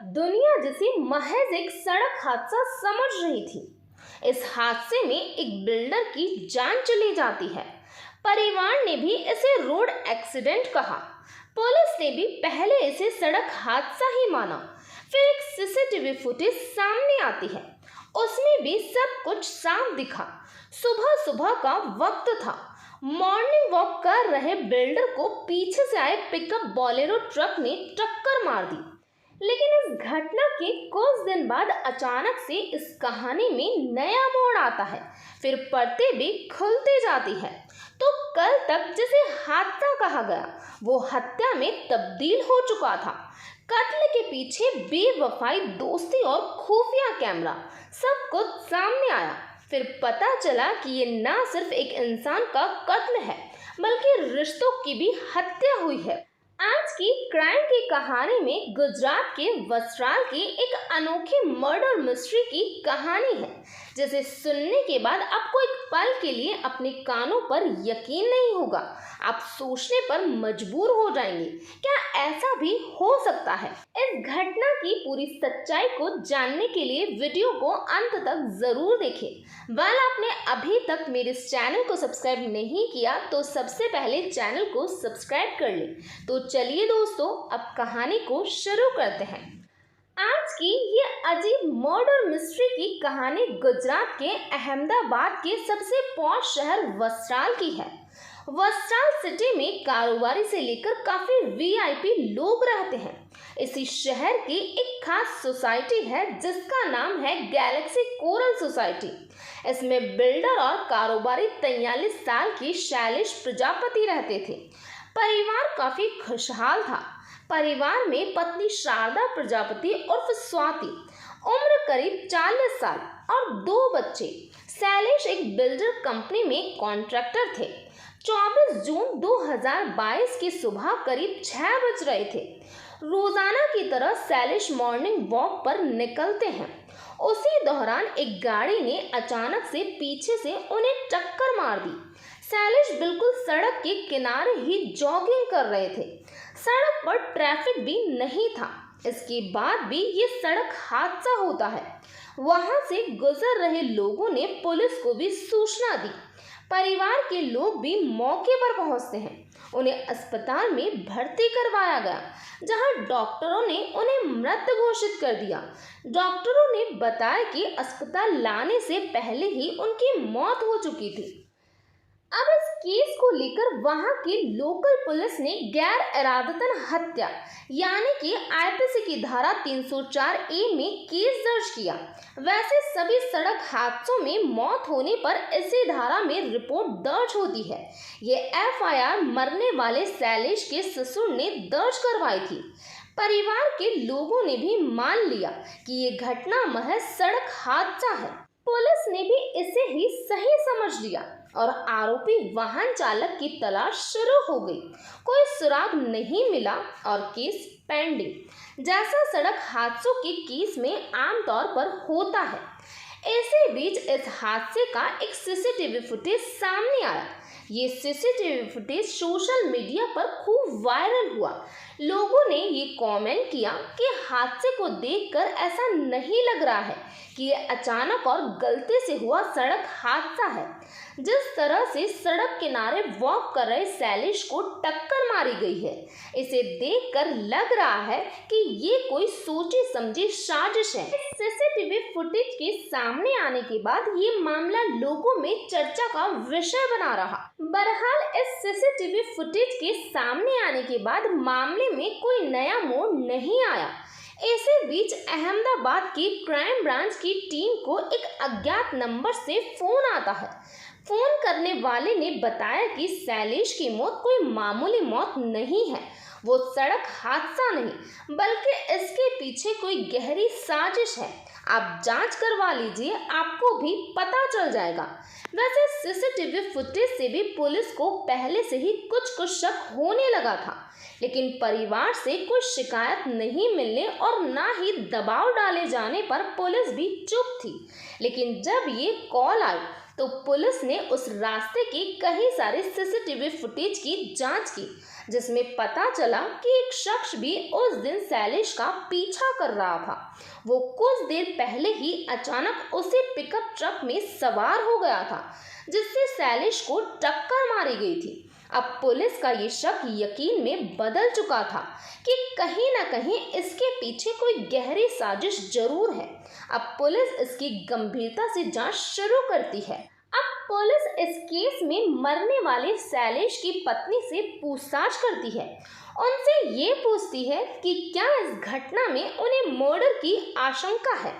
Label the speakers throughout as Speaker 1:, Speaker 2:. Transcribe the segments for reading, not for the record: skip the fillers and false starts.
Speaker 1: दुनिया जिसे महज एक सड़क हादसा समझ रही थी, इस हादसे में एक बिल्डर की जान चली जाती है। परिवार ने भी इसे रोड एक्सीडेंट कहा, पुलिस ने भी पहले इसे सड़क हादसा ही माना। फिर एक सीसीटीवी फुटेज सामने आती है, उसमें भी सब कुछ साफ दिखा। सुबह सुबह का वक्त था, मॉर्निंग वॉक कर रहे बिल्डर को पीछे से आए पिकअप बोलेरो ट्रक ने टक्कर मार दी। लेकिन इस घटना के कुछ दिन बाद अचानक से इस कहानी में नया मोड़ आता है, फिर परतें भी खुलती जाती है। तो कल तक जिसे हादसा कहा गया, वो हत्या में तब्दील हो चुका था। कत्ल के पीछे बेवफाई, दोस्ती और खुफिया कैमरा, सब कुछ सामने आया। फिर पता चला कि ये ना सिर्फ एक इंसान का कत्ल है, बल्कि रिश्तों की भी हत्या हुई है। आज की क्राइम की कहानी में गुजरात के वस्त्राल की एक अनोखी मर्डर मिस्ट्री की कहानी है, जिसे सुनने के बाद आपको एक पल के लिए अपने कानों पर यकीन नहीं होगा। आप सोचने पर मजबूर हो जाएंगे, क्या ऐसा भी हो सकता है? इस घटना की पूरी सच्चाई को जानने के लिए वीडियो को अंत तक जरूर देखें। वाल आपने अभी तक मेरे इस चैनल को सब्सक्राइब नहीं किया तो सबसे पहले चैनल को सब्सक्राइब कर लें। तो चलिए दोस्तों, अब कहानी को शुरू करते हैं। आज की ये अजीब मर्डर मिस्ट्री की कहानी गुजरात के अहमदाबाद के सबसे पॉश शहर वस्त्राल की है। वस्त्राल सिटी में कारोबारी से लेकर काफी वीआईपी लोग रहते हैं। इसी शहर की एक खास सोसाइटी है जिसका नाम है गैलेक्सी कोरल सोसाइटी। इसमें बिल्डर और कारोबारी 43 साल की शैलेश प्रजापति रहते थे। परिवार काफी खुशहाल था। परिवार में पत्नी शारदा प्रजापति उर्फ स्वाति, उम्र करीब 40 साल, और 2 बच्चे। शैलेश एक बिल्डर कंपनी में कॉन्ट्रैक्टर थे। 24 जून 2022 की सुबह करीब 6 बज रहे थे। रोजाना की तरह शैलेश मॉर्निंग वॉक पर निकलते हैं। उसी दौरान एक गाड़ी ने अचानक से पीछे से उन्हें टक्कर मार दी। शैलेश बिल्कुल सड़क के किनारे ही जॉगिंग कर रहे थे। सड़क पर ट्रैफिक भी नहीं था। इसके बाद भी ये सड़क हादसा होता है। वहां से गुजर रहे लोगों ने पुलिस को भी सूचना दी। परिवार के लोग भी मौके पर पहुंचते हैं। उन्हें अस्पताल में भर्ती करवाया गया, जहां डॉक्टरों ने उन्हें मृत घोषित कर दिया। डॉक्टरों ने बताया कि अस्पताल लाने से पहले ही उनकी मौत हो चुकी थी। अब इस केस को लेकर वहां की लोकल पुलिस ने गैर इरादतन हत्या यानी कि आईपीसी की धारा 304A में केस दर्ज किया। वैसे सभी सड़क हादसों में मौत होने पर इसी धारा में रिपोर्ट दर्ज होती है। ये एफआईआर मरने वाले शैलेश के ससुर ने दर्ज करवाई थी। परिवार के लोगों ने भी मान लिया कि ये घटना महज सड़क हादसा है। पुलिस ने भी इसे ही सही समझ लिया और आरोपी वाहन चालक की तलाश शुरू हो गई। कोई सुराग नहीं मिला और केस पेंडिंग, जैसा सड़क हादसों के केस में आमतौर पर होता है। इसी बीच इस हादसे का एक सीसीटीवी फुटेज सामने आया। ये सीसीटीवी फुटेज सोशल मीडिया पर खूब वायरल हुआ। लोगों ने ये कमेंट किया कि हादसे को देखकर ऐसा नहीं लग रहा है कि ये अचानक और गलती से हुआ सड़क हादसा है। जिस तरह से सड़क किनारे वॉक कर रहे शैलेश को टक्कर मारी गई है, इसे देखकर लग रहा है कि ये कोई सोची समझी साजिश है। सीसीटीवी फुटेज के सामने आने के बाद ये मामला लोगों में चर्चा का विषय बना रहा। बहरहाल इस सीसीटीवी फुटेज के सामने आने के बाद मामले में कोई नया मोड़ नहीं आया। इसी बीच अहमदाबाद की क्राइम ब्रांच की टीम को एक अज्ञात नंबर से फोन आता है। फोन करने वाले ने बताया कि शैलेश की मौत कोई मामूली मौत नहीं है। वो सड़क हादसा नहीं, बल्कि इसके पीछे कोई गहरी साजिश है। आप जांच करवा लीजिए, आपको भी पता चल जाएगा। वैसे सीसीटीवी फुटेज से भी पुलिस को पहले से ही कुछ शक होने लगा था, लेकिन परिवार से कोई शिकायत नहीं मिलने और ना ही दबाव डाले जाने पर पुलिस भी चुप थी। लेकिन जब ये कॉल आई तो पुलिस ने उस रास्ते की कई सारे सीसीटीवी फुटेज की जांच की, जिसमें पता चला कि एक शख्स भी उस दिन शैलेश का पीछा कर रहा था। वो कुछ देर पहले ही अचानक उसी पिकअप ट्रक में सवार हो गया था, जिससे शैलेश को टक्कर मारी गई थी। अब पुलिस का ये शक यकीन में बदल चुका था कि कहीं ना कहीं इसके पीछे कोई गहरी साजिश जरूर है। अब पुलिस इसकी गंभीरता से जांच शुरू करती है। अब पुलिस इस केस में मरने वाले शैलेश की पत्नी से पूछताछ करती है। उनसे ये पूछती है कि क्या इस घटना में उन्हें मर्डर की आशंका है,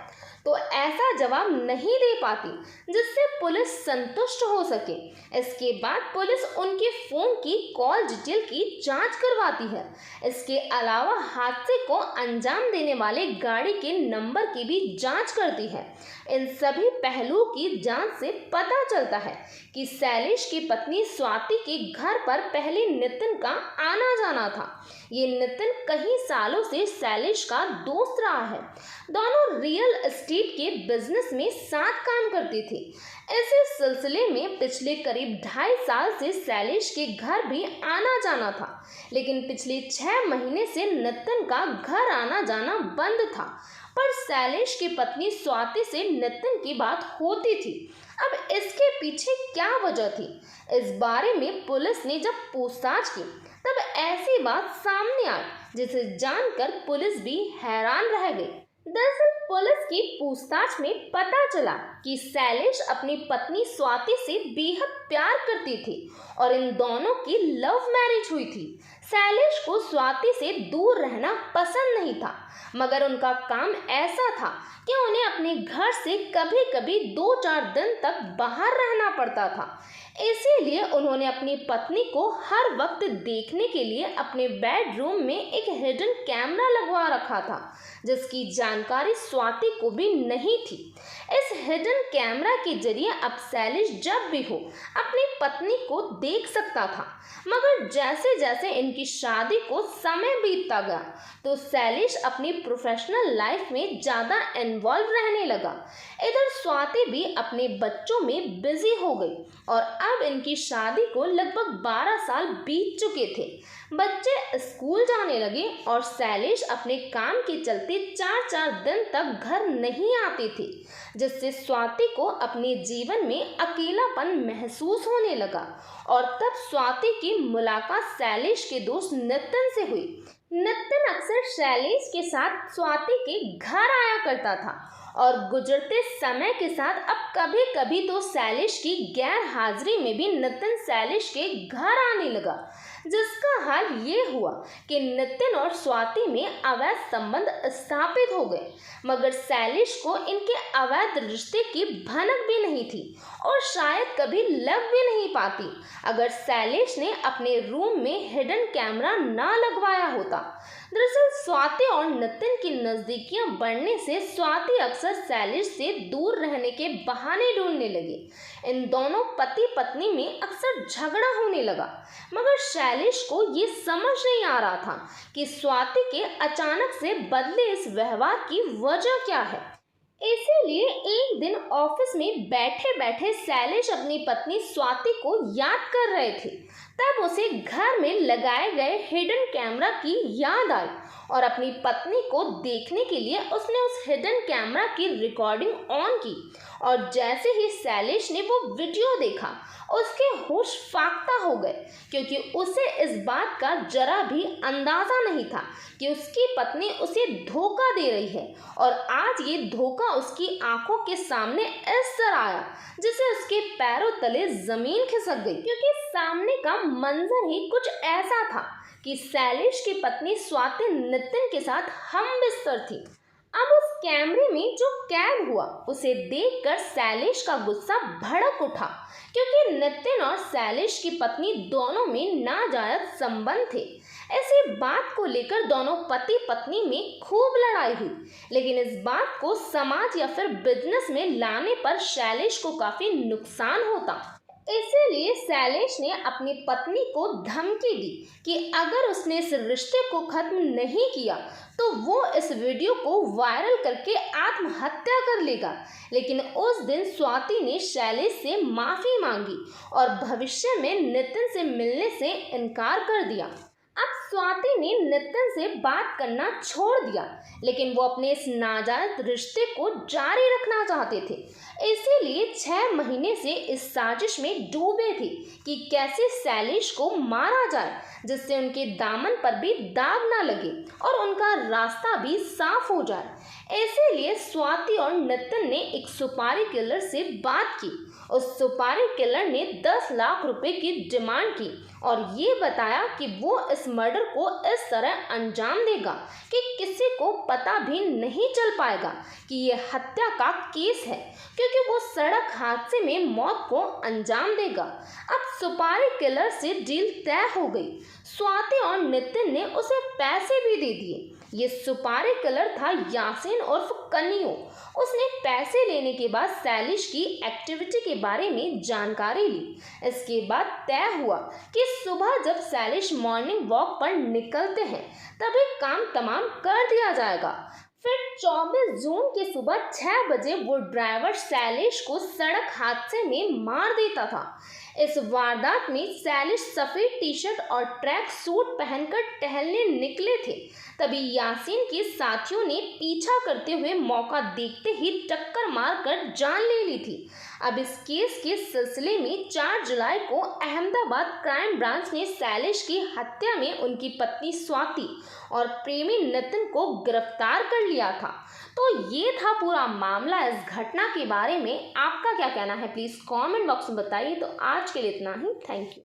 Speaker 1: तो ऐसा जवाब नहीं दे पाती जिससे पुलिस संतुष्ट हो सके। इसके बाद पुलिस उनके फोन की कॉल डिटेल की जांच करवाती है। इसके अलावा हादसे को अंजाम देने वाले गाड़ी के नंबर की भी जांच करती है। इन सभी पहलुओं की जांच से पता चलता है कि शैलेश की पत्नी स्वाति के घर पर पहले नितिन का आना जाना था। ये नितिन कई सालों से शैलेश का दोस्त रहा है। दोनों रियल एस्टेट के बिजनेस में साथ काम करते थे। इसी सिलसिले में पिछले करीब 2.5 साल से शैलेश के घर भी आना जाना था, लेकिन पिछले 6 महीने से नितिन का घर आना जाना बंद था। पर शैलेश की पत्नी स्वाति से नितिन की बात होती थी। अब इसके पीछे क्या वजह थी, इस बारे में पुलिस ने जब पूछताछ की तब ऐसी बात सामने आई जिसे जानकर पुलिस भी हैरान रह गई। दरअसल पुलिस की पूछताछ में पता चला कि शैलेश अपनी पत्नी स्वाति से बेहद प्यार करती थी और इन दोनों की लव मैरिज हुई थी। शैलेश को स्वाति से दूर रहना पसंद नहीं था, मगर उनका काम ऐसा था कि उन्हें अपने घर से कभी कभी 2-4 दिन तक बाहर रहना पड़ता था। इसीलिए उन्होंने अपनी पत्नी को हर वक्त देखने के लिए अपने बेडरूम में एक हिडन कैमरा लगवा रखा था, जिसकी जानकारी स्वाति को भी नहीं थी। इस हिडन कैमरा के जरिए अब शैलेश जब भी हो अपनी पत्नी को देख सकता था। मगर जैसे जैसे इनकी शादी को समय बीतता गया तो शैलेश अपनी प्रोफेशनल लाइफ में ज़्यादा इन्वॉल्व रहने लगा। इधर स्वाति भी अपने बच्चों में बिजी हो गई और अब इनकी शादी को लगभग 12 साल बीत चुके थे। बच्चे स्कूल जाने लगे और शैलेश अपने काम के चलते 4-4 दिन तक घर नहीं आते थे, जिससे स्वाति को अपने जीवन में अकेलापन महसूस होने लगा। और तब स्वाति की मुलाकात शैलेश के दोस्त नितिन से हुई। नितिन अक्सर शैलेश के साथ स्वाति के घर आया करता था और गुजरते समय के साथ अब कभी कभी तो शैलेश की गैर हाजिरी में भी नितिन शैलेश के घर आने लगा, जिसका हाल ये हुआ कि नितिन और स्वाति में अवैध संबंध स्थापित हो गए। मगर शैलेश को इनके अवैध रिश्ते की भनक भी नहीं थी और शायद कभी लग भी नहीं पाती अगर शैलेश ने अपने रूम में हिडन कैमरा ना लगवाया होता। दरअसल स्वाति और नितिन की नजदीकियां बढ़ने से स्वाति अक्सर शैलेश से दूर रहने के बहाने ढूंढने लगी। इन दोनों पति पत्नी में अक्सर झगड़ा होने लगा, मगर शैलेश को ये समझ नहीं आ रहा था कि स्वाति के अचानक से बदले इस व्यवहार की वजह क्या है। इसीलिए एक दिन ऑफिस में बैठे बैठे शैलेश अपनी पत्नी स्वाति को याद कर रहे थे। तब उसे घर में लगाए गए हिडन कैमरा की याद आई और अपनी पत्नी को देखने के लिए उसने उस हिडन कैमरा की रिकॉर्डिंग ऑन की। और जैसे ही शैलेश ने वो वीडियो देखा उसके होश फाख्ता हो गए, क्योंकि उसे इस बात का जरा भी अंदाजा नहीं था कि उसकी पत्नी उसे धोखा दे रही है। और आज ये धोखा उसकी आंखों के सामने इस तरह आया जिसे उसके पैरों तले जमीन खिसक गई, क्योंकि सामने का मंजर ही कुछ ऐसा था कि शैलेश की पत्नी स्वाति नितिन के साथ हम बिस्तर थी। अब उस कैमरे में जो कैद हुआ उसे देखकर शैलेश का गुस्सा भड़क उठा, क्योंकि नितिन और शैलेश की पत्नी दोनों में नाजायज संबंध थे। ऐसी बात को लेकर दोनों पति पत्नी में खूब लड़ाई हुई, लेकिन इस बात को समाज या फिर बिजनेस में लाने पर शैलेश को काफी नुकसान होता। इसीलिए शैलेश ने अपनी पत्नी को धमकी दी कि अगर उसने इस रिश्ते को खत्म नहीं किया तो वो इस वीडियो को वायरल करके आत्महत्या कर लेगा। लेकिन उस दिन स्वाति ने शैलेश से माफी मांगी और भविष्य में नितिन से मिलने से इनकार कर दिया। अब स्वाति ने नितिन से बात करना छोड़ दिया, लेकिन वो अपने इस नाजायज रिश्ते को जारी रखना चाहते थे। इसीलिए 6 महीने से इस साजिश में डूबे थे कि कैसे शैलेश को मारा जाए, जिससे उनके दामन पर भी दाग ना लगे और उनका रास्ता भी साफ हो जाए। इसीलिए स्वाति और नितिन ने एक सुपारी किलर से बात की। उस सुपारी किलर ने 10 लाख रुपए की डिमांड की और ये बताया कि वो इस मर्डर को इस तरह अंजाम देगा कि किसी को पता भी नहीं चल पाएगा कि ये हत्या का केस है, क्योंकि वो सड़क हादसे में मौत को अंजाम देगा। अब सुपारी किलर से डील तय हो गई। स्वाति और नितिन ने उसे पैसे भी दे दिए। ये सुपारी किलर था यासीन उर्फ कन्नियो। उसने पैसे लेने के बाद शैलेश की एक्टिविटी के बारे में जानकारी ली। इसके बाद तय हुआ कि सुबह जब शैलेश मॉर्निंग वॉक पर निकलते हैं तभी काम तमाम कर दिया जाएगा। फिर 24 जून की सुबह 6 बजे वो ड्राइवर शैलेश को सड़क हादसे में मार देता था। इस वारदात में शैलेश सफेद टी शर्ट और ट्रैक सूट पहनकर टहलने निकले थे। तभी यासीन के साथियों ने पीछा करते हुए मौका देखते ही टक्कर मारकर जान ले ली थी। अब इस केस के सिलसिले में 4 जुलाई को अहमदाबाद क्राइम ब्रांच ने शैलेश की हत्या में उनकी पत्नी स्वाति और प्रेमी नितिन को गिरफ्तार कर लिया था। तो ये था पूरा मामला। इस घटना के बारे में आपका क्या कहना है, प्लीज़ कमेंट बॉक्स में बताइए। तो आज के लिए इतना ही। Thank you.